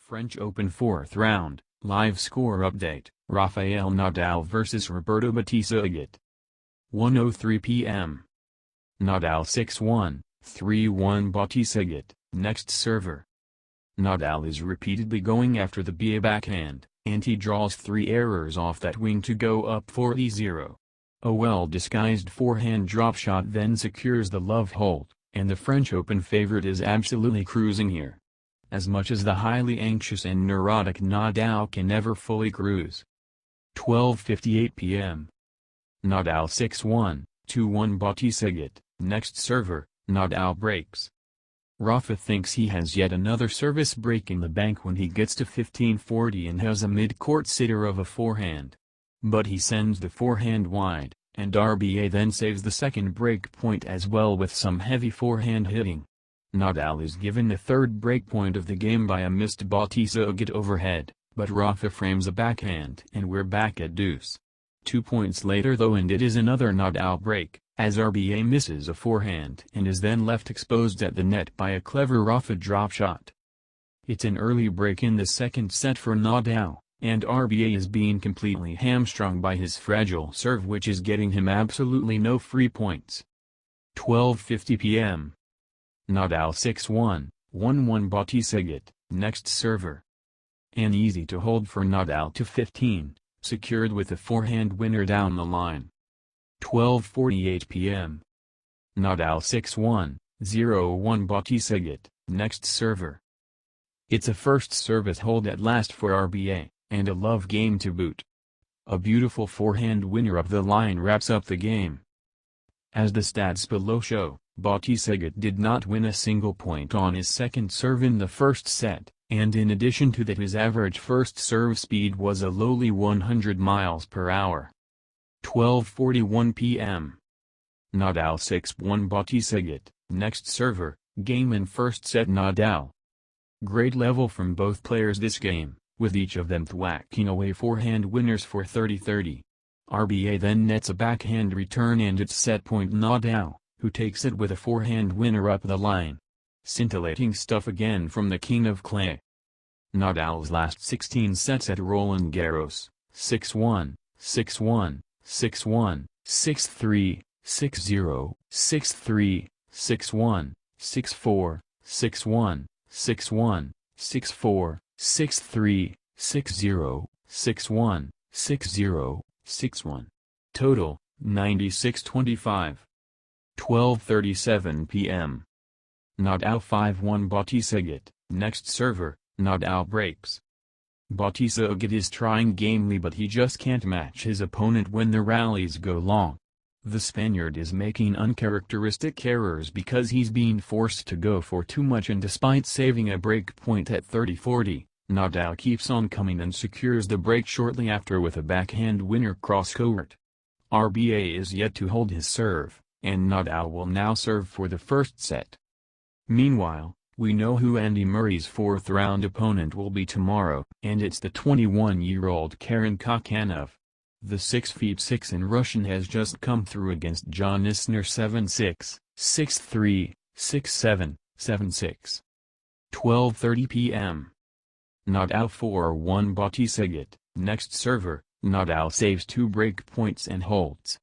French Open 4th round, live score update, Rafael Nadal vs Roberto Battista Agut. 1:03 p.m. Nadal 6-1, 3-1 Battista Agut, next server. Nadal is repeatedly going after the BA backhand, and he draws 3 errors off that wing to go up 40-0. A well-disguised forehand drop shot then secures the love hold, and the French Open favorite is absolutely cruising here. As much as the highly anxious and neurotic Nadal can never fully cruise. 12:58 p.m. Nadal 6-1, 2-1 Battista Agut, next server. Nadal breaks. Rafa thinks he has yet another service breaking the bank when he gets to 15:40 and has a mid-court sitter of a forehand. But he sends the forehand wide, and RBA then saves the second break point as well with some heavy forehand hitting. Nadal is given the third break point of the game by a missed Battista Agut overhead, but Rafa frames a backhand and we're back at deuce. 2 points later though, and it is another Nadal break, as RBA misses a forehand and is then left exposed at the net by a clever Rafa drop shot. It's an early break in the second set for Nadal, and RBA is being completely hamstrung by his fragile serve, which is getting him absolutely no free points. 12:50 p.m. Nadal 6-1, 1-1 Battista Agut, next server. An easy to hold for Nadal to 15, secured with a forehand winner down the line. 12:48 p.m. Nadal 6-1, 0-1 Battista Agut, next server. It's a first service hold at last for RBA, and a love game to boot. A beautiful forehand winner up the line wraps up the game. As the stats below show, Battista Agut did not win a single point on his second serve in the first set, and in addition to that his average first serve speed was a lowly 100 miles per hour. 12:41 p.m. Nadal 6-1 Battista Agut, next server, game in first set. Nadal. Great level from both players this game, with each of them thwacking away forehand winners for 30-30. RBA then nets a backhand return and it's set point Nadal, who takes it with a forehand winner up the line. Scintillating stuff again from the King of Clay. Nadal's last 16 sets at Roland Garros: 6-1, 6-1, 6-1, 6-3, 6-0, 6-3, 6-1, 6-4, 6-1, 6-1, 6-4, 6-3, 6-0, 6-1, 6-0, 6-1. Total, 96-25. 12:37 p.m. Nadal 5-1 Battista Agut, next server. Nadal breaks. Battista Agut is trying gamely, but he just can't match his opponent when the rallies go long. The Spaniard is making uncharacteristic errors because he's being forced to go for too much, and despite saving a break point at 30-40, Nadal keeps on coming and secures the break shortly after with a backhand winner cross-court. RBA is yet to hold his serve, and Nadal will now serve for the first set. Meanwhile, we know who Andy Murray's fourth-round opponent will be tomorrow, and it's the 21-year-old Karen Khachanov. The 6'6" in Russian has just come through against John Isner 7-6, 6-3, 6-7, 7-6. 12:30 p.m. Nadal 4-1 Battista Agut, next server. Nadal saves 2 break points and holds.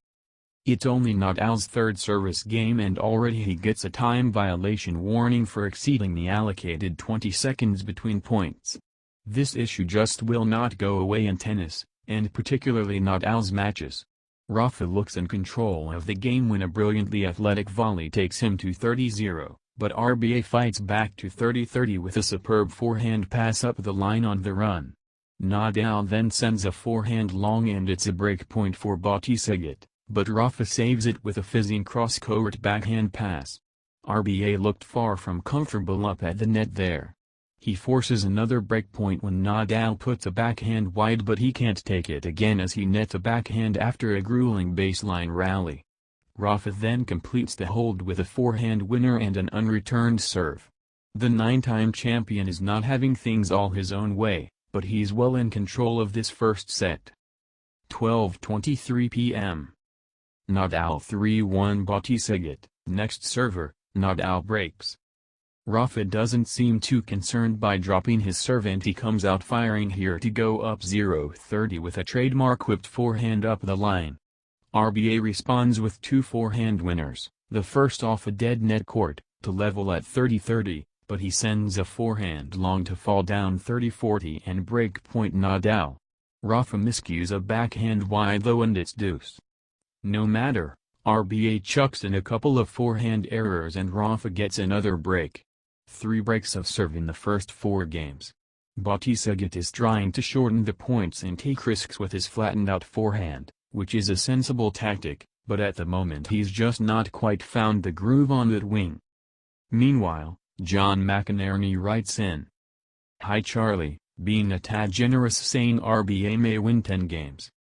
It's only Nadal's third service game and already he gets a time violation warning for exceeding the allocated 20 seconds between points. This issue just will not go away in tennis, and particularly Nadal's matches. Rafa looks in control of the game when a brilliantly athletic volley takes him to 30-0, but RBA fights back to 30-30 with a superb forehand pass up the line on the run. Nadal then sends a forehand long and it's a break point for Battista Agut, but Rafa saves it with a fizzing cross-court backhand pass. RBA looked far from comfortable up at the net there. He forces another breakpoint when Nadal puts a backhand wide, but he can't take it again as he nets a backhand after a grueling baseline rally. Rafa then completes the hold with a forehand winner and an unreturned serve. The 9-time champion is not having things all his own way, but he's well in control of this first set. 12:23 p.m. Nadal 3-1 Battista Agut, next server. Nadal breaks. Rafa doesn't seem too concerned by dropping his serve and he comes out firing here to go up 0-30 with a trademark whipped forehand up the line. RBA responds with two forehand winners, the first off a dead net court, to level at 30-30, but he sends a forehand long to fall down 30-40 and break point Nadal. Rafa miscues a backhand wide low and it's deuce. No matter, RBA chucks in a couple of forehand errors and Rafa gets another break. 3 breaks of serve in the first 4 games. Battista Agut is trying to shorten the points and take risks with his flattened-out forehand, which is a sensible tactic, but at the moment he's just not quite found the groove on that wing. Meanwhile, John McInerney writes in. Hi Charlie, being a tad generous saying RBA may win 10 games.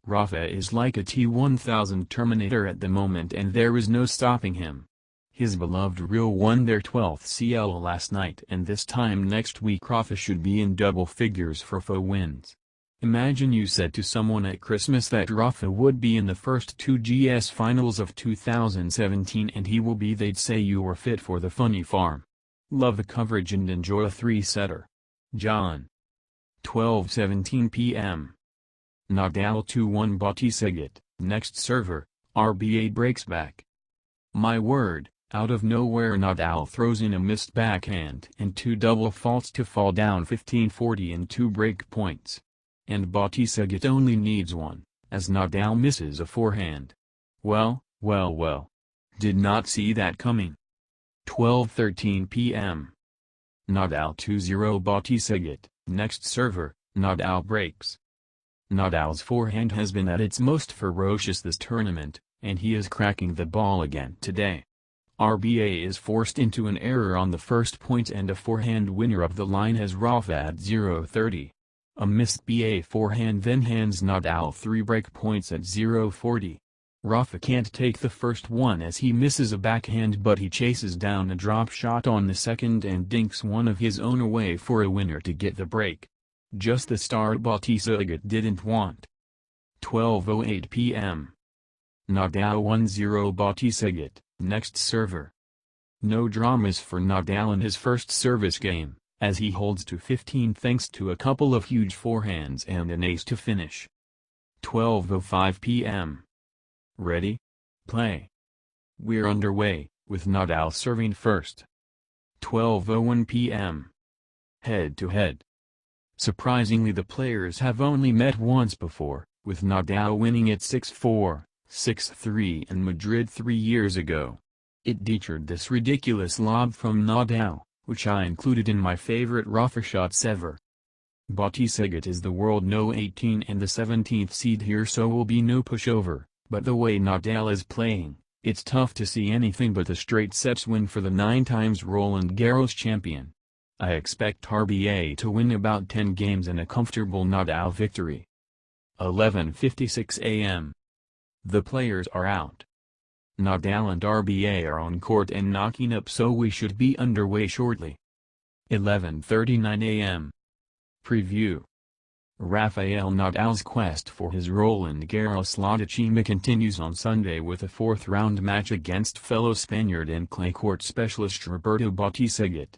Rafa is like a T-1000 Terminator at the moment and there is no stopping him. His beloved Real won their 12th CL last night and this time next week Rafa should be in double figures for 4 wins. Imagine you said to someone at Christmas that Rafa would be in the first 2 GS finals of 2017 and he will be, they'd say you were fit for the funny farm. Love the coverage and enjoy a 3-setter. John. 12:17 p.m. Nadal 2-1 Battista Agut, next server, RBA breaks back. My word, out of nowhere Nadal throws in a missed backhand and 2 double faults to fall down 15-40 and 2 break points. And Battista Agut only needs 1, as Nadal misses a forehand. Well. Did not see that coming. 12:13 p.m. Nadal 2-0 Battista Agut, next server, Nadal breaks. Nadal's forehand has been at its most ferocious this tournament, and he is cracking the ball again today. RBA is forced into an error on the first point and a forehand winner up the line has Rafa at 0-30. A missed BA forehand then hands Nadal 3 break points at 0-40. Rafa can't take the first one as he misses a backhand but he chases down a drop shot on the second and dinks one of his own away for a winner to get the break. Just the start Battista Agut didn't want. 12:08 p.m. Nadal 1-0 Battista Agut, next server. No dramas for Nadal in his first service game, as he holds to 15 thanks to a couple of huge forehands and an ace to finish. 12:05 p.m. Ready? Play. We're underway, with Nadal serving first. 12:01 p.m. Head-to-head. Surprisingly the players have only met once before, with Nadal winning at 6-4, 6-3 in Madrid 3 years ago. It featured this ridiculous lob from Nadal, which I included in my favorite Rafa shots ever. Battista Agut is the world no 18 and the 17th seed here so will be no pushover, but the way Nadal is playing, it's tough to see anything but a straight sets win for the 9-times Roland Garros champion. I expect RBA to win about 10 games and a comfortable Nadal victory. 11:56 a.m. The players are out. Nadal and RBA are on court and knocking up so we should be underway shortly. 11:39 a.m. Preview. Rafael Nadal's quest for his Roland Garros slot achievement continues on Sunday with a 4th-round match against fellow Spaniard and clay court specialist Roberto Battista Agut.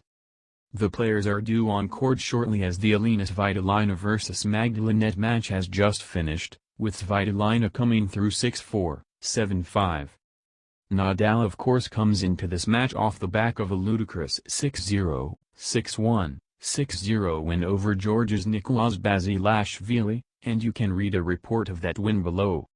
The players are due on court shortly as the Alina Svitolina vs Magdalena match has just finished, with Svitolina coming through 6-4, 7-5. Nadal of course comes into this match off the back of a ludicrous 6-0, 6-1, 6-0 win over Georgia's Nicolas Basilashvili, and you can read a report of that win below.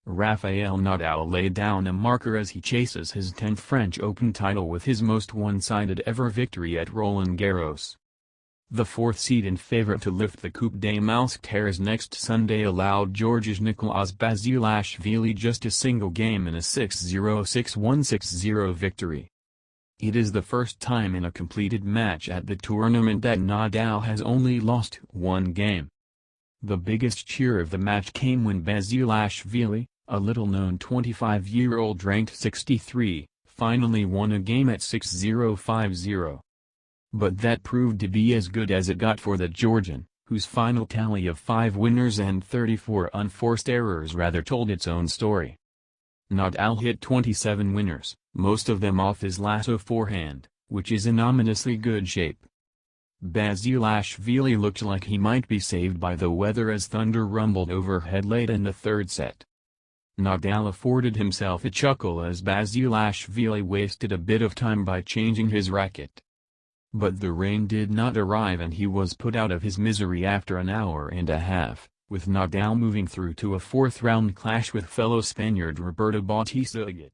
Rafael Nadal laid down a marker as he chases his 10th French Open title with his most one-sided ever victory at Roland Garros. The 4th seed and favorite to lift the Coupe des Malscaires next Sunday allowed Georgia's Nicolas Basilashvili just a single game in a 6-0, 6-1, 6-0 victory. It is the first time in a completed match at the tournament that Nadal has only lost 1 game. The biggest cheer of the match came when Basilashvili, a little-known 25-year-old ranked 63, finally won a game at 6-0, 5-0. But that proved to be as good as it got for the Georgian, whose final tally of 5 winners and 34 unforced errors rather told its own story. Nadal hit 27 winners, most of them off his lasso forehand, which is in ominously good shape. Basilashvili looked like he might be saved by the weather as thunder rumbled overhead late in the third set. Nadal afforded himself a chuckle as Basilashvili wasted a bit of time by changing his racket. But the rain did not arrive and he was put out of his misery after an hour and a half, with Nadal moving through to a fourth-round clash with fellow Spaniard Roberto Battista Agut.